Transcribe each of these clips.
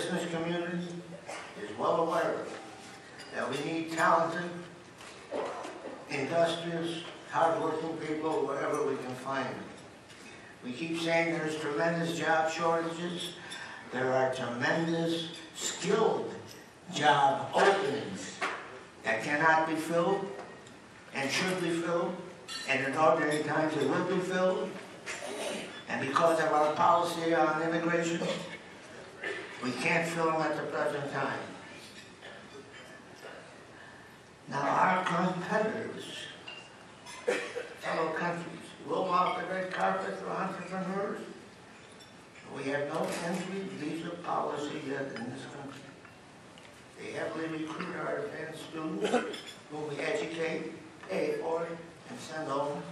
business community is well aware that we need talented, industrious, hard-working people wherever we can find them. We keep saying there's tremendous job shortages. There are tremendous skilled job openings that cannot be filled and should be filled, and in ordinary times it will be filled. And because of our policy on immigration, we can't fill them at the present time. Now our competitors, fellow countries, roll out the red carpet for entrepreneurs. We have no entry visa policy yet in this country. They heavily recruit our advanced students, whom we educate, pay for it, and send home.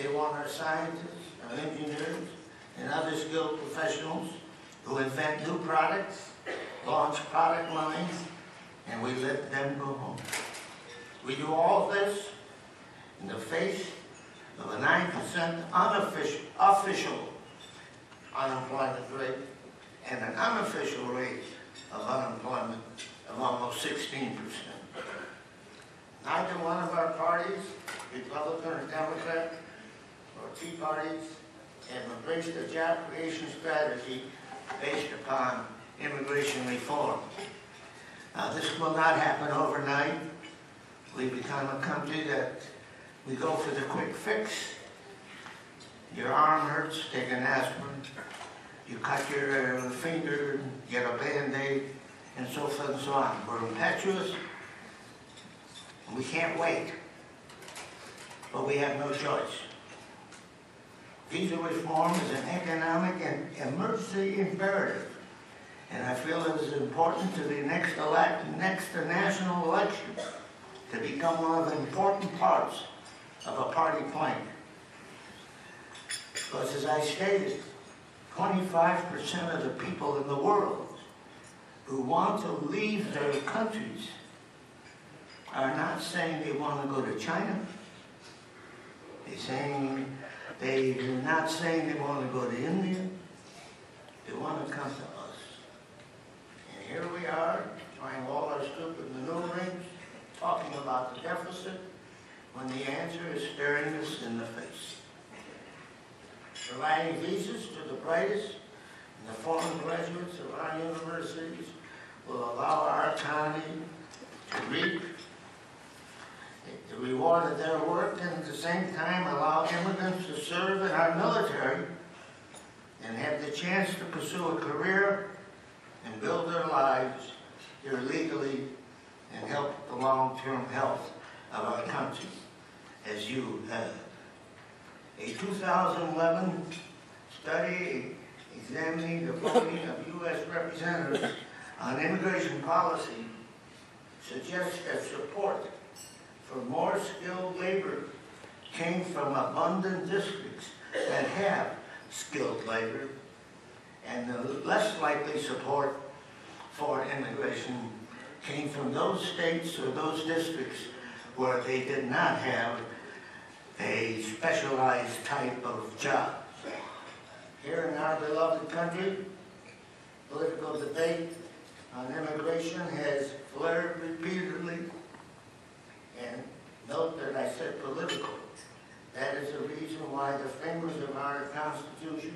They want our scientists, our engineers, and other skilled professionals who invent new products, launch product lines, and we let them go home. We do all this in the face of a 9% official unemployment rate and an unofficial rate of unemployment of almost 16%. Neither one of our parties, Republican or Democrat, or Tea Parties, have embraced a job creation strategy based upon immigration reform. Now, this will not happen overnight. We become a country that we go for the quick fix. Your arm hurts, take an aspirin. You cut your finger, get a Band-Aid, and so forth and so on. We're impetuous, and we can't wait. But we have no choice. Visa reform is an economic and emergency imperative. And I feel it is important to the next national election to become one of the important parts of a party plank. Because as I stated, 25% of the people in the world who want to leave their countries are not saying they want to go to China. They're not saying they want to go to India. They want to come to us. And here we are, trying all our stupid maneuverings, talking about the deficit, when the answer is staring us in the face. Providing visas to the brightest and the foreign graduates of our universities will allow our economy to reap the reward of their work, and at the same time allow immigrants to serve in our military and have the chance to pursue a career and build their lives here legally and help the long-term health of our country, as you have. A 2011 study examining the voting of U.S. representatives on immigration policy suggests that support for more skilled labor came from abundant districts that have skilled labor, and the less likely support for immigration came from those states or those districts where they did not have a specialized type of job. Here in our beloved country, political debate on immigration has flared repeatedly. And note that I said political. That is the reason why the framers of our Constitution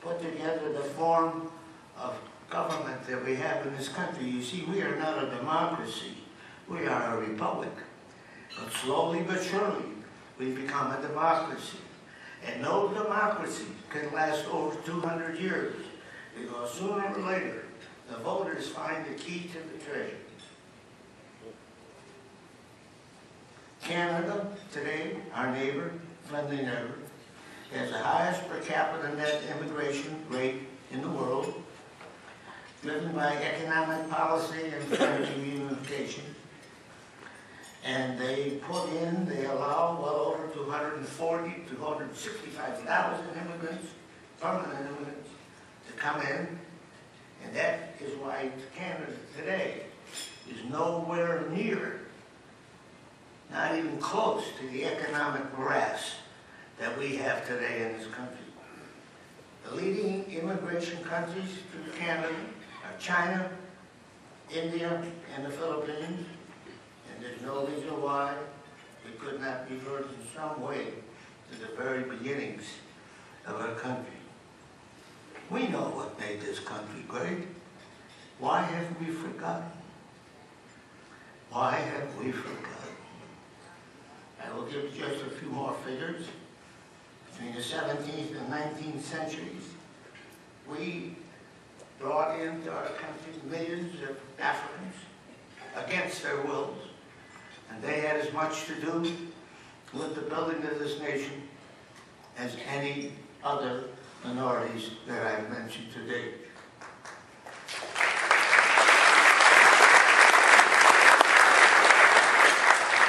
put together the form of government that we have in this country. You see, we are not a democracy. We are a republic. But slowly but surely, we've become a democracy. And no democracy can last over 200 years, because sooner or later, the voters find the key to the treasure. Canada, today, our neighbor, friendly neighbor, has the highest per capita net immigration rate in the world, driven by economic policy and family reunification. And they allow well over 265,000 immigrants, permanent immigrants, to come in. And that is why Canada today is nowhere near, not even close to the economic morass that we have today in this country. The leading immigration countries to Canada are China, India, and the Philippines, and there's no reason why it could not revert in some way to the very beginnings of our country. We know what made this country great. Why have we forgotten? Why have we forgotten? I will give just a few more figures. Between the 17th and 19th centuries, we brought into our country millions of Africans against their wills, and they had as much to do with the building of this nation as any other minorities that I've mentioned today.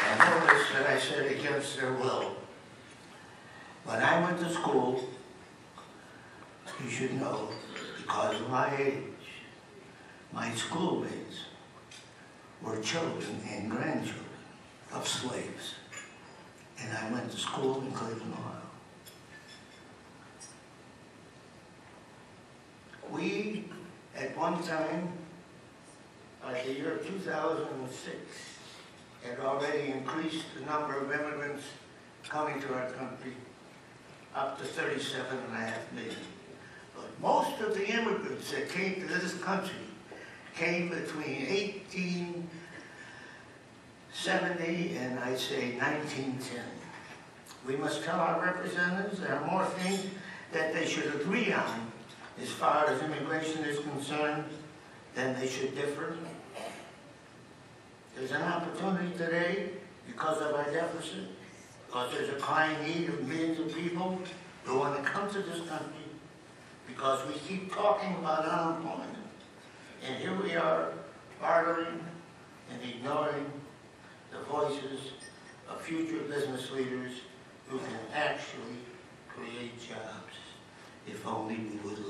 And notice that I said against their will. When I went to school, you should know, because of my age, my schoolmates were children and grandchildren of slaves. And I went to school in Cleveland, Ohio. We, at one time, by the year 2006, had already increased the number of immigrants coming to our country up to 37.5 million. But most of the immigrants that came to this country came between 1870 and I'd say 1910. We must tell our representatives there are more things that they should agree on as far as immigration is concerned than they should differ. There's an opportunity today because of our deficit, because there's a crying need of millions of people who want to come to this country because we keep talking about unemployment. And here we are bartering and ignoring the voices of future business leaders who can actually create jobs, if only we would